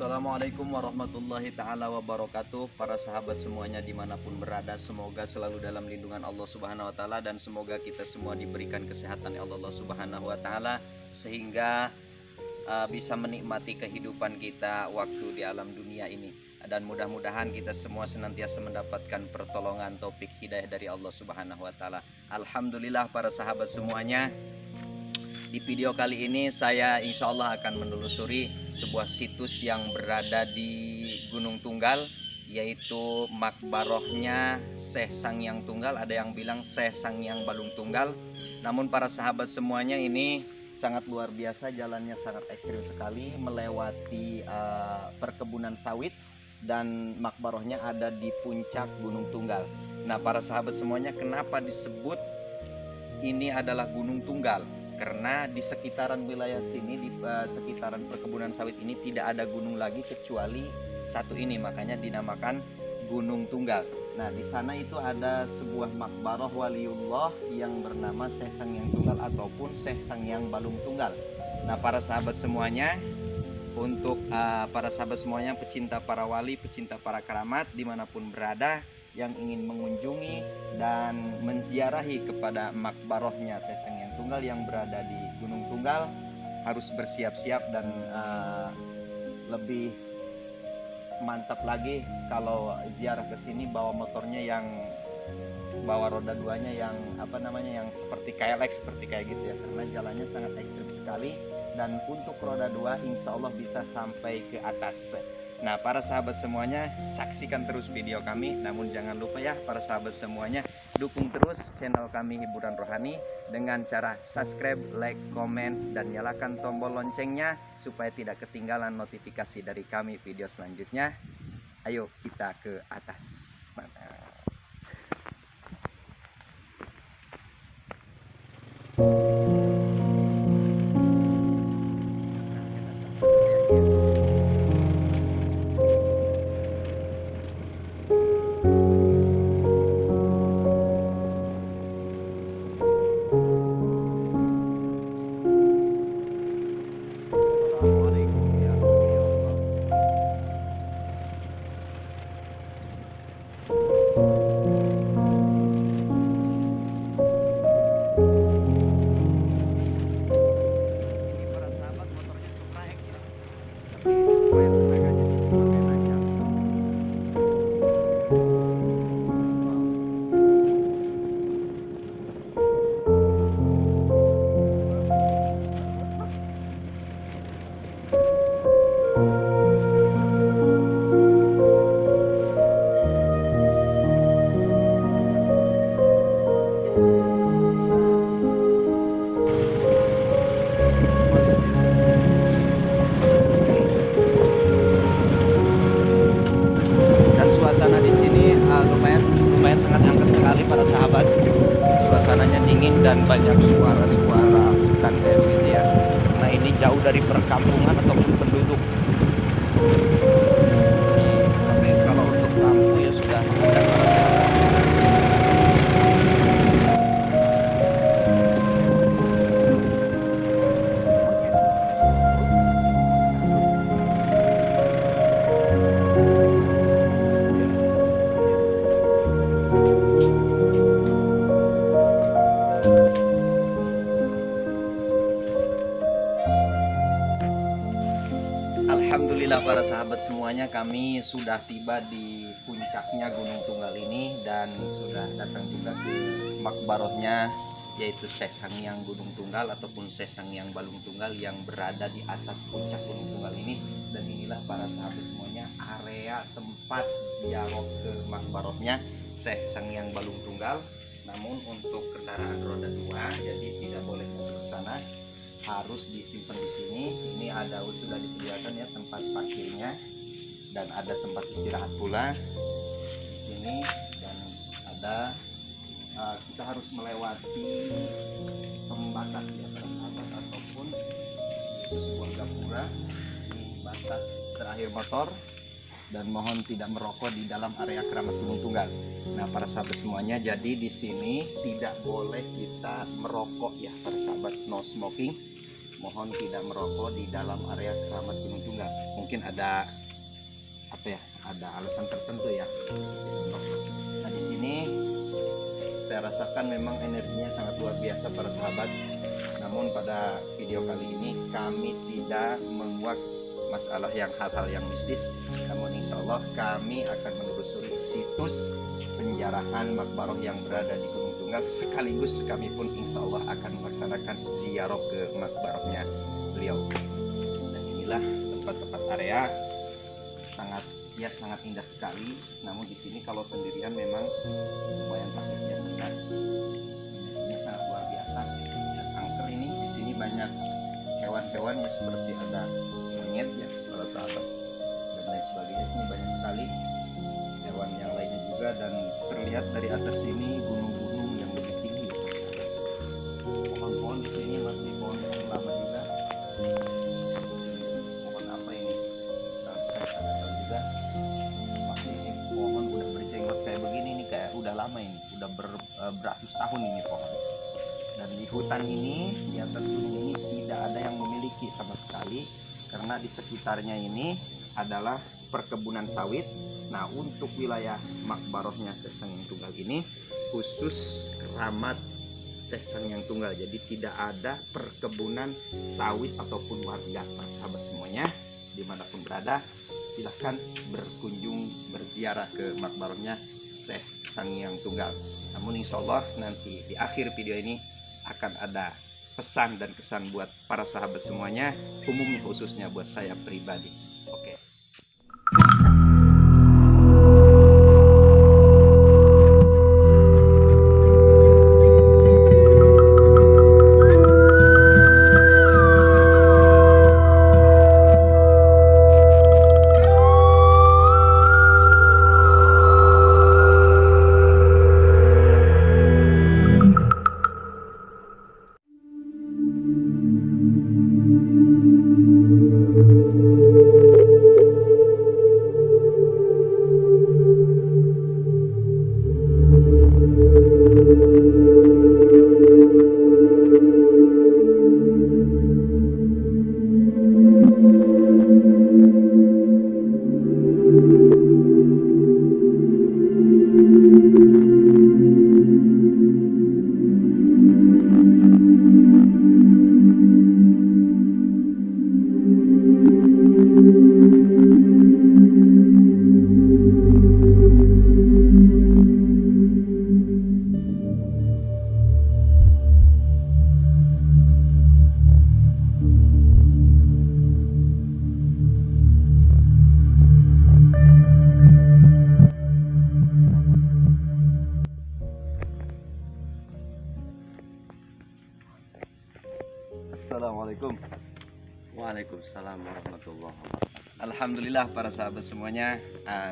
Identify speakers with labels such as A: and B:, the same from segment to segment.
A: Assalamualaikum warahmatullahi ta'ala wabarakatuh. Para sahabat semuanya dimanapun berada, semoga selalu dalam lindungan Allah subhanahu wa ta'ala, dan semoga kita semua diberikan kesehatan oleh Allah subhanahu wa ta'ala, sehingga bisa menikmati kehidupan kita waktu di alam dunia ini. Dan mudah-mudahan kita semua senantiasa mendapatkan pertolongan taufik hidayah dari Allah subhanahu wa ta'ala. Alhamdulillah para sahabat semuanya, di video kali ini saya insya Allah akan menelusuri sebuah situs yang berada di Gunung Tunggal, yaitu makbarohnya Syekh Sangyang Tunggal. Ada yang bilang Syekh Sangyang Balung Tunggal. Namun para sahabat semuanya, ini sangat luar biasa, jalannya sangat ekstrim sekali, melewati perkebunan sawit, dan makbarohnya ada di puncak Gunung Tunggal. Nah para sahabat semuanya, kenapa disebut ini adalah Gunung Tunggal? Karena di sekitaran wilayah sini, di sekitaran perkebunan sawit ini tidak ada gunung lagi kecuali satu ini, makanya dinamakan Gunung Tunggal. Nah di sana itu ada sebuah makbaroh waliullah yang bernama Syekh Sangyang Tunggal ataupun Syekh Sangyang Balung Tunggal. Nah para sahabat semuanya, untuk para sahabat semuanya, pecinta para wali, pecinta para keramat dimanapun berada, yang ingin mengunjungi dan menziarahi kepada makbarohnya Syekh Sangyang Tunggal yang berada di Gunung Tunggal, harus bersiap-siap dan lebih mantap lagi kalau ziarah ke sini bawa motornya yang bawa roda duanya yang yang seperti KLX, seperti kayak gitu ya, karena jalannya sangat ekstrim sekali, dan untuk roda dua insya Allah bisa sampai ke atas. Nah para sahabat semuanya, saksikan terus video kami. Namun jangan lupa ya para sahabat semuanya, dukung terus channel kami Hiburan Rohani dengan cara subscribe, like, komen, dan nyalakan tombol loncengnya supaya tidak ketinggalan notifikasi dari kami video selanjutnya. Ayo kita ke atas. Mantap. Suasana di sini lumayan sangat angker sekali para sahabat. Suasananya dingin dan banyak suara-suara hutan kayak gitu ya. Nah ini jauh dari perkampungan ataupun penduduk. Tapi kalau untuk lampu ya sudah ada para sahabat. Alhamdulillah para sahabat semuanya, kami sudah tiba di puncaknya Gunung Tunggal ini dan sudah datang juga ke makbarohnya, yaitu Syekh Sangyang Gunung Tunggal ataupun Syekh Sangyang Balung Tunggal yang berada di atas puncak Gunung Tunggal ini. Dan inilah para sahabat semuanya area tempat ziarah ke makbarohnya Syekh Sangyang Balung Tunggal. Namun untuk kendaraan roda 2 jadi tidak boleh masuk ke sana, harus disimpan di sini. Ini ada sudah disediakan ya tempat parkirnya, dan ada tempat istirahat pula di sini, dan ada kita harus melewati pembatas ya para sahabat, ataupun itu sebuah gapura, ini batas terakhir motor, dan mohon tidak merokok di dalam area keramat Gunung Tunggal. Nah para sahabat semuanya, jadi di sini tidak boleh kita merokok ya para sahabat, no smoking. mohon tidak merokok di dalam area keramat Gunung Tunggal. Mungkin ada apa ya? Ada alasan tertentu ya. Nah, di sini saya rasakan memang energinya sangat luar biasa para sahabat. Namun pada video kali ini kami tidak menguak masalah yang hal-hal yang mistis. Namun insya Allah kami akan menelusuri situs penjarahan makbaroh yang berada di Gunung Tunggal. Sekaligus kami pun insya Allah akan melaksanakan ziarah ke makbarohnya beliau. Dan inilah tempat-tempat area sangat indah sekali. Namun di sini kalau sendirian memang lumayan takut ya, benar. Ini sangat luar biasa. Dan angker ini di sini banyak hewan-hewan ya, seperti ada monyet ya para sahabat dan lain sebagainya. Sini banyak sekali hewan yang lainnya juga, dan terlihat dari atas sini gunung-gunung yang lebih tinggi. Pohon-pohon di sini masih pohon yang lama juga. Pohon apa ini? Saya tidak tahu juga. Masih ini pohon udah berjenggot kayak begini nih, kayak udah lama ini, udah beratus tahun ini pohon. Dan di hutan ini, di atas gunung ini tidak ada yang memiliki sama sekali, karena di sekitarnya ini adalah perkebunan sawit. Nah, untuk wilayah makbarohnya Syekh Sangyang Tunggal ini khusus keramat Syekh Sangyang Tunggal, jadi tidak ada perkebunan sawit ataupun warga. Para sahabat semuanya dimanapun berada, silahkan berkunjung berziarah ke makbarohnya Syekh Sangyang Tunggal. Namun insya Allah nanti di akhir video ini akan ada pesan dan kesan buat para sahabat semuanya, umumnya khususnya buat saya pribadi. Oke. Assalamualaikum.
B: Waalaikumsalam warahmatullahi wabarakatuh.
A: Alhamdulillah para sahabat semuanya,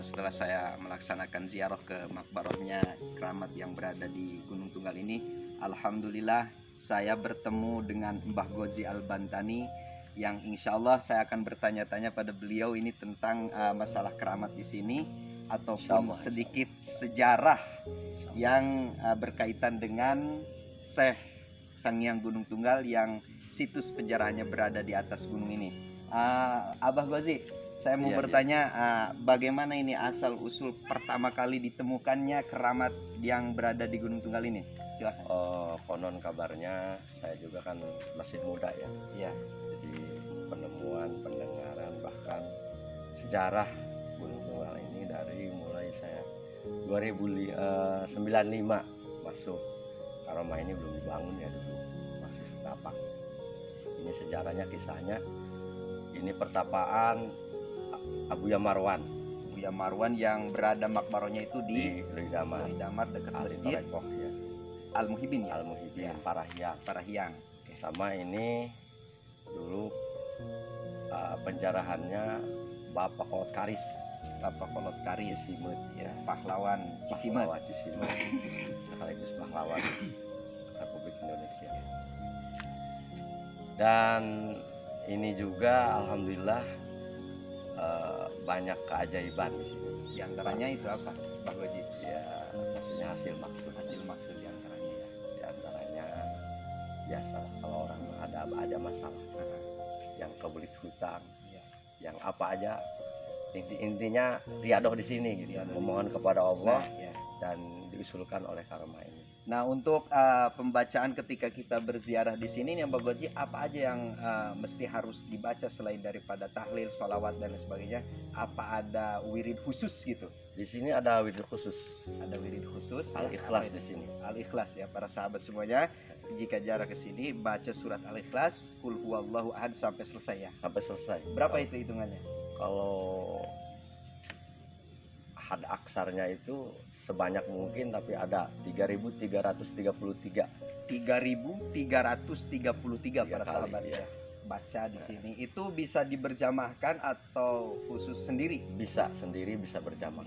A: setelah saya melaksanakan ziarah ke makbarohnya keramat yang berada di Gunung Tunggal ini, alhamdulillah saya bertemu dengan Mbah Ghozi Al-Bantani, yang insya Allah saya akan bertanya-tanya pada beliau ini tentang masalah keramat di sini, ataupun sedikit sejarah yang berkaitan dengan Syekh Sangyang Gunung Tunggal yang situs penjarahannya berada di atas gunung ini. Abah Ghozi, saya mau bertanya, bagaimana ini asal usul pertama kali ditemukannya keramat yang berada di Gunung Tunggal ini? Silahkan.
B: Konon kabarnya saya juga kan masih muda ya.
A: Iya.
B: Jadi penemuan, pendengaran, bahkan sejarah Gunung Tunggal ini dari mulai saya 2095 masuk. Karomah ini belum dibangun ya dulu, masih setapak. Ini sejarahnya, kisahnya. Ini pertapaan Abuya Marwan.
A: Abuya Marwan yang berada makbarohnya itu di
B: Lidamar
A: dekat masjid
B: ya.
A: Al-Muhibin ya?
B: Al-Muhibin,
A: Ya.
B: Parahyang.
A: Oke.
B: Sama ini dulu penjarahannya Bapak Kolot Karis.
A: Bapak Kolot Karis,
B: Cisimut
A: ya, pahlawan Cisimut.
B: Sekaligus pahlawan Republik Indonesia. Dan ini juga alhamdulillah banyak keajaiban di sini.
A: Di antaranya itu apa, Pak Ghozi?
B: Ya, maksudnya hasil maksud
A: Hasil maksud di antaranya ya.
B: di antaranya biasa kalau orang ada apa aja masalah, yang kebelit hutang, yang apa aja, intinya riadoh di sini gitu, memohon kepada Allah dan diusulkan oleh karma ini.
A: Nah, untuk pembacaan ketika kita berziarah di sini nih Mbak Goji, apa aja yang mesti harus dibaca selain daripada tahlil, sholawat dan sebagainya? Apa ada wirid khusus gitu?
B: Di sini ada wirid khusus.
A: Ada wirid khusus.
B: Al-Ikhlas di sini.
A: Al-Ikhlas ya para sahabat semuanya. Jika jarak ke sini baca surat Al-Ikhlas, Qul huwallahu ahad sampai selesai ya.
B: Sampai selesai.
A: Berapa itu hitungannya?
B: Kalau had aksarnya itu sebanyak mungkin, tapi ada 3.333.
A: 3.333 para sahabat ya. Baca di sini. Itu bisa diberjamahkan atau khusus sendiri?
B: Bisa sendiri, bisa berjamaah.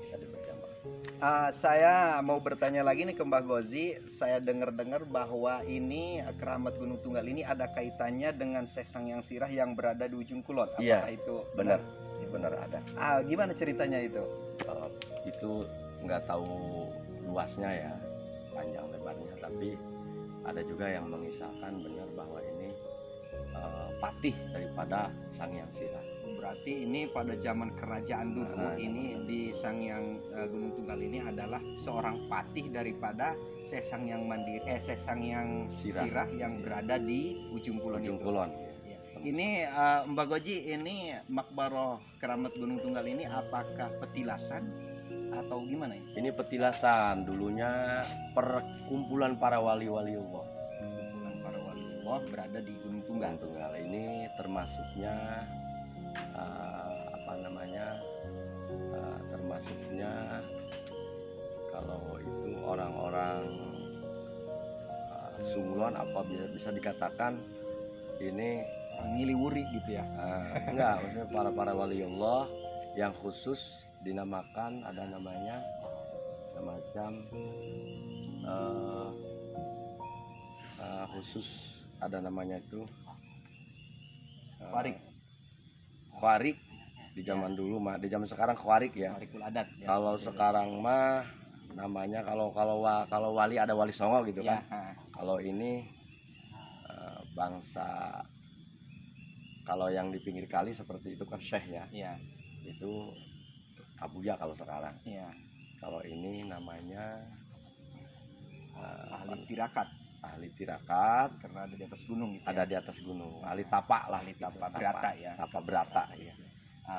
B: Bisa diberjamaah.
A: Saya mau bertanya lagi nih ke Mbah Gozi. Saya dengar-dengar bahwa ini keramat Gunung Tunggal ini ada kaitannya dengan Sesang yang Sirah yang berada di ujung kulon. Apakah
B: Iya,
A: itu
B: benar? Benar ada.
A: Gimana ceritanya itu?
B: Itu nggak tahu luasnya ya, panjang lebarnya, tapi ada juga yang mengisahkan benar bahwa ini patih daripada Sang Hyang Sirah.
A: Berarti ini pada zaman kerajaan dulu ini di Sangyang Gunung Tunggal ini adalah seorang patih daripada Sesang yang Mandiri, Sesang yang Sirah yang berada di ujung kulon itu.
B: Kulon.
A: Ya. Ini Mbak Goji, ini makbaroh keramat Gunung Tunggal ini apakah petilasan atau gimana ya?
B: Ini petilasan, dulunya perkumpulan para wali-wali Allah.
A: Perkumpulan para wali Allah berada di Gunung Tunggal.
B: Tunggal ini termasuknya termasuknya kalau itu orang-orang Sunggulan, apa bisa dikatakan ini
A: ngiliwuri gitu ya?
B: Enggak, maksudnya para wali Allah yang khusus dinamakan, ada namanya semacam khusus, ada namanya itu Khawarik di zaman dulu mah, di zaman sekarang Khawarik ya.
A: Khawarikul adat. Ya,
B: kalau sekarang mah namanya, kalau wali ada wali songo gitu kan. Kalau ini bangsa, kalau yang di pinggir kali seperti itu kan syekh ya. Itu Abuya kalau sekarang. Kalau ini namanya
A: ahli tirakat.
B: Ahli tirakat
A: Karena ada di atas gunung gitu.
B: Ada di atas gunung. Ahli tapak lah.
A: Ahli tapak berata ya.
B: Tapak berata ya.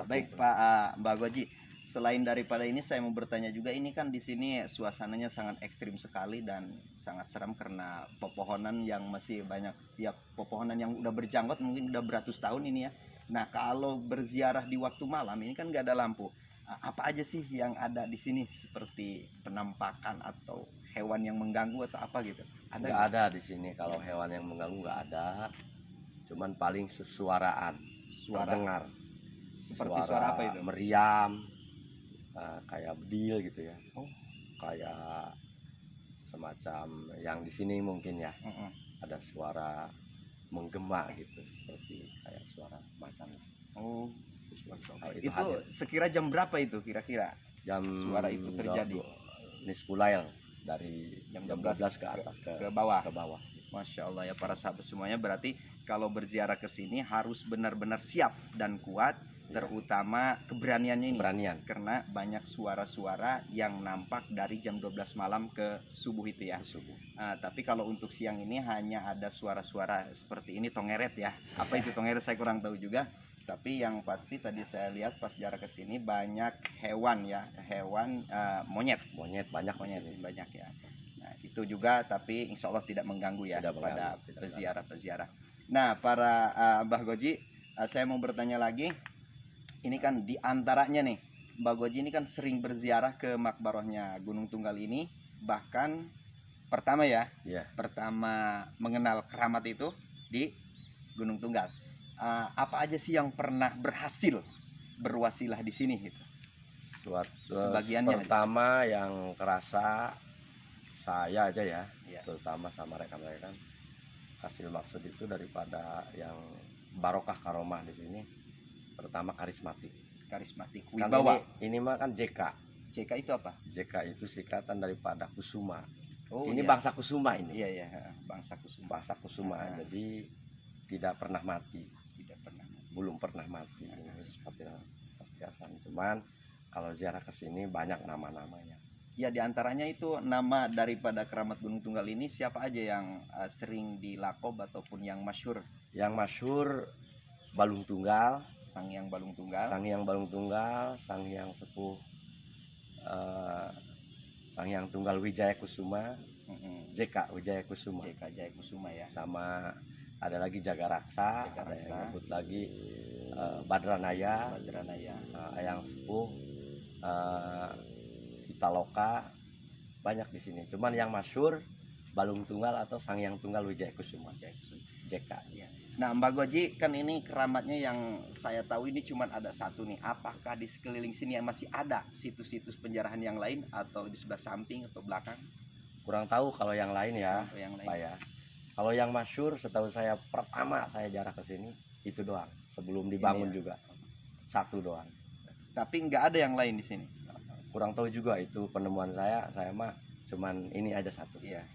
A: Baik Pak Mbak Goji, selain daripada ini saya mau bertanya juga, ini kan di sini suasananya sangat ekstrim sekali dan sangat seram karena pepohonan yang masih banyak ya, pepohonan yang udah berjanggut mungkin udah beratus tahun ini ya. Nah, kalau berziarah di waktu malam ini kan nggak ada lampu. Apa aja sih yang ada di sini, seperti penampakan atau hewan yang mengganggu atau apa gitu?
B: Nggak ada di sini. Kalau hewan yang mengganggu nggak ada. Cuman paling sesuaraan, suara dengar.
A: Seperti suara apa itu?
B: Meriam, kayak bedil gitu ya. Kayak semacam yang di sini mungkin ya. Ada suara menggema gitu, seperti kayak suara macan.
A: Itu sekira jam berapa itu kira-kira? Suara itu terjadi.
B: Nisfulail, dari jam 12 ke atas
A: ke bawah.
B: Masya
A: Allah ya para sahabat semuanya, berarti kalau berziarah ke sini harus benar-benar siap dan kuat, terutama keberaniannya ini. Karena banyak suara-suara yang nampak dari jam 12 malam ke subuh itu ya. Tapi kalau untuk siang ini hanya ada suara-suara seperti ini, tongeret ya. Apa itu tongeret saya kurang tahu juga. Tapi yang pasti tadi saya lihat pas jarak ke sini banyak hewan ya, monyet banyak ya. Nah, itu juga, tapi insya Allah tidak mengganggu ya pada peziarah. Nah, para Mbah Goji, saya mau bertanya lagi. Ini kan diantaranya nih, Mbah Goji ini kan sering berziarah ke makbarohnya Gunung Tunggal ini. Bahkan pertama mengenal keramat itu di Gunung Tunggal. Apa aja sih yang pernah berhasil berwasilah di sini gitu?
B: Sebagiannya pertama yang kerasa saya aja ya, terutama sama rekan-rekan, hasil maksud itu daripada yang barokah karomah di sini. Pertama karismatik,
A: wibawa.
B: Ini mah kan JK
A: itu apa?
B: JK itu singkatan daripada Kusuma. Ini bangsa Kusuma ini.
A: Bangsa Kusuma.
B: Jadi tidak pernah mati.
A: Tidak pernah.
B: Belum pernah mati. Seperti biasa. Cuman kalau ziarah ke sini banyak nama-namanya.
A: Ya, diantaranya itu nama daripada keramat Gunung Tunggal ini siapa aja yang sering dilakob ataupun yang masyhur?
B: Yang masyhur Balung Tunggal,
A: Sang Hyang Balung Tunggal,
B: Sang Hyang Balung Tunggal, Sang Hyang Sepuh, Sang Hyang Tunggal Wijaya Kusuma, JK Wijaya Kusuma.
A: JK Jaya Kusuma ya.
B: Sama ada lagi Jaga Raksa, ada yang nyebut lagi Badranaya, Ayang Sepuh, Pitaloka, banyak di sini. Cuman yang masyhur Balung Tunggal atau Sang Hyang Tunggal Wijaya Kusuma, JK. Ya.
A: Nah, Mbah Goji, kan ini keramatnya yang saya tahu ini cuma ada satu nih. Apakah di sekeliling sini yang masih ada situs-situs penjarahan yang lain atau di sebelah samping atau belakang?
B: Kurang tahu kalau yang lain ya, Pak ya. Kalau yang masyhur setahu saya pertama saya jarah ke sini itu doang. Sebelum dibangun juga satu doang.
A: Tapi nggak ada yang lain di sini.
B: Kurang tahu juga itu penemuan saya mah cuman ini aja satu.
A: Iya.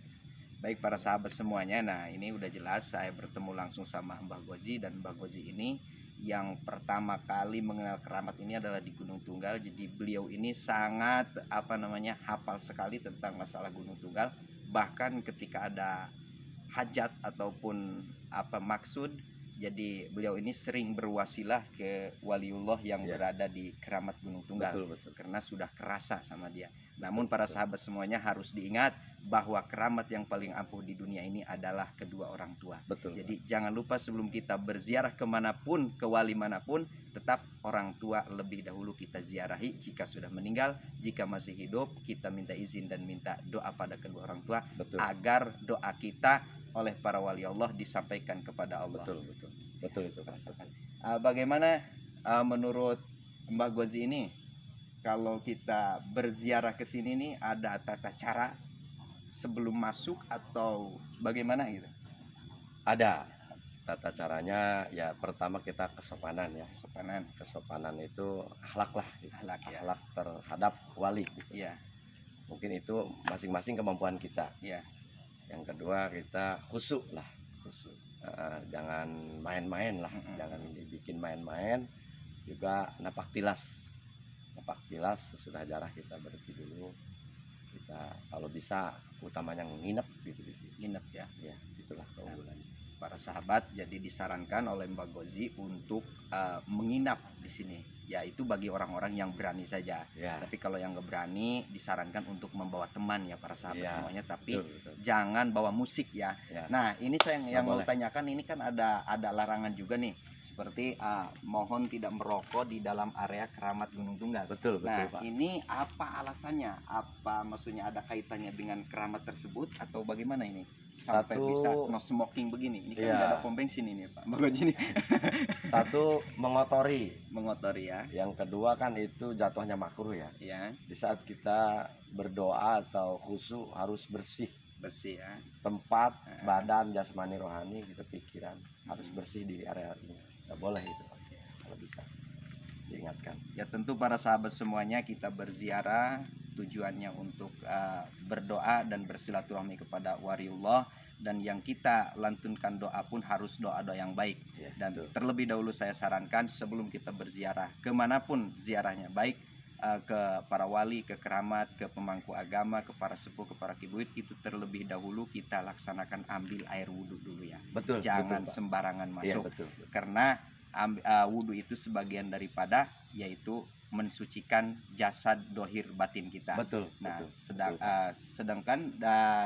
A: Baik para sahabat semuanya, nah ini udah jelas saya bertemu langsung sama Mbah Goji, dan Mbah Goji ini yang pertama kali mengenal keramat ini adalah di Gunung Tunggal. Jadi beliau ini sangat hafal sekali tentang masalah Gunung Tunggal. Bahkan ketika ada hajat ataupun maksud, jadi beliau ini sering berwasilah ke waliullah yang berada di keramat Gunung Tunggal.
B: Betul.
A: Karena sudah kerasa sama dia. Namun para sahabat semuanya harus diingat bahwa keramat yang paling ampuh di dunia ini adalah kedua orang tua.
B: Betul.
A: Jadi jangan lupa sebelum kita berziarah kemanapun, ke wali manapun, tetap orang tua lebih dahulu kita ziarahi. Jika sudah meninggal, jika masih hidup, kita minta izin dan minta doa pada kedua orang tua.
B: Betul.
A: Agar doa kita oleh para wali Allah disampaikan kepada Allah.
B: Betul itu.
A: Bagaimana menurut Mbah Gozi ini, kalau kita berziarah ke sini nih ada tata cara sebelum masuk atau bagaimana gitu?
B: Ada tata caranya. Ya pertama kita kesopanan ya. Kesopanan itu akhlak lah gitu. Akhlak terhadap wali gitu.
A: Iya.
B: Mungkin itu masing-masing kemampuan kita.
A: Iya.
B: Yang kedua kita khusyuk lah. Jangan main-main lah. Jangan dibikin main-main. Juga napak tilas sesudah jarah kita berhenti dulu. Kita kalau bisa utamanya nginep gitu di sini.
A: Nginep ya.
B: Ya, itulah keunggulannya.
A: Para sahabat, jadi disarankan oleh Mbah Gozi untuk menginap di sini. Ya itu bagi orang-orang yang berani saja.
B: Ya.
A: Tapi kalau yang nggak berani, disarankan untuk membawa teman ya para sahabat semuanya. Tapi
B: betul.
A: Jangan bawa musik ya. Nah ini saya yang mau tanyakan, ini kan ada larangan juga nih. Seperti mohon tidak merokok di dalam area keramat Gunung Tunggal.
B: Betul
A: Pak. Ini apa alasannya? Apa maksudnya ada kaitannya dengan keramat tersebut atau bagaimana ini? Sampai bisa no smoking begini. Ini kan nggak ada pom bensin ini Pak Mbah Goji ini.
B: Satu mengotori
A: ya.
B: Yang kedua kan itu jatuhnya makruh ya. Di saat kita berdoa atau khusyuk harus bersih
A: ya.
B: Tempat, badan, jasmani, rohani, gitu, pikiran harus bersih di area ini. Nggak boleh itu kalau bisa diingatkan.
A: Ya tentu para sahabat semuanya kita berziarah tujuannya untuk berdoa dan bersilaturahmi kepada waliullah, dan yang kita lantunkan doa pun harus doa-doa yang baik. Dan terlebih dahulu saya sarankan sebelum kita berziarah kemanapun ziarahnya, baik ke para wali, ke keramat, ke pemangku agama, ke para sepuh, ke para kibuit, itu terlebih dahulu kita laksanakan ambil air wudhu dulu ya. Jangan sembarangan masuk. Karena wudhu itu sebagian daripada yaitu mensucikan jasad dohir batin kita.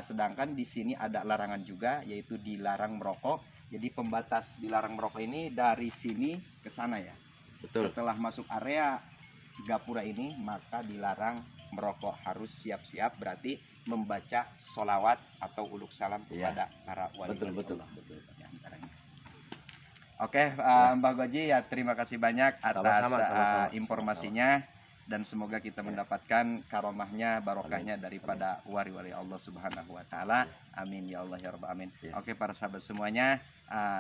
A: Sedangkan di sini ada larangan juga, yaitu dilarang merokok. Jadi pembatas dilarang merokok ini dari sini ke sana ya. Setelah masuk area gapura ini maka dilarang merokok. Harus siap-siap, berarti membaca sholawat atau uluk salam kepada para wali. Betul. Oke, Mbah Goji ya, terima kasih banyak atas informasinya. Dan semoga kita mendapatkan karomahnya, barokahnya daripada wali-wali Allah Subhanahu wa Ta'ala. Amin ya Allah ya Rabbal Amin. Oke para sahabat semuanya,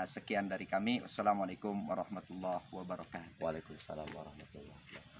A: sekian dari kami. Wassalamualaikum warahmatullahi wabarakatuh.
B: Waalaikumsalam warahmatullahi wabarakatuh.